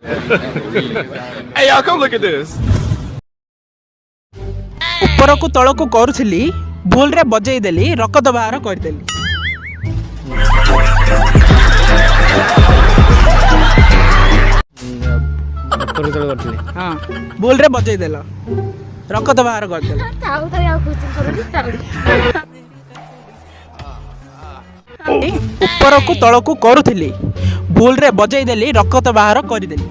Hey y'all, come look at this. ऊपर को तल को करुली भूल रे बजई देली रकत बाहर करदेली। हाँ भूल रे बजई देल रकत बाहर करदेल। ऊपर को तल को करुली भूल रे बजई देली रकत बाहर करदेली।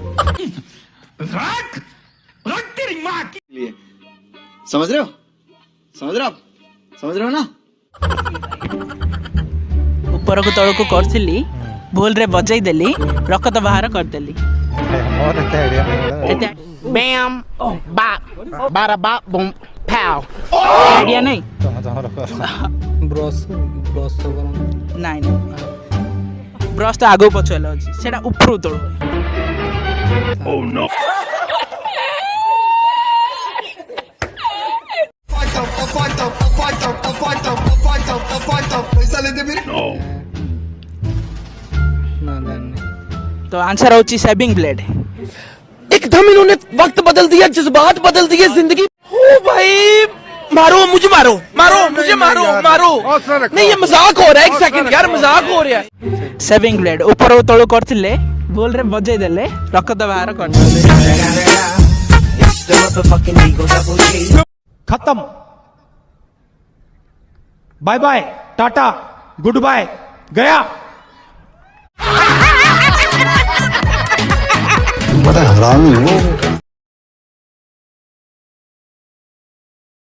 समझ रहे हो ना। ऊपर को तल को करुली भूल रे बजई देली रकत बाहर करदेली। Bam, bop, bada bop, boom, pow. Idea नहीं नाଇଁ ब्रश तो आगो पछले अछि सेटा ऊपर तळ। Oh no. तो आंसर होची शेविंग ब्लेड। एकदम इन्होंने वक्त बदल दिया, जज्बात बदल दिए, जिंदगी। ओ भाई मारो मुझे, मारो मुझे, मारो नहीं, ये मजाक हो रहा है। एक सेकंड यार, मजाक हो रहा है। शेविंग ब्लेड ऊपर तळ करथिले बोल रे बजई देले रकत बाहर कर। खत्म, bye bye, tata, goodbye, गया। बड़ा हरामी हो।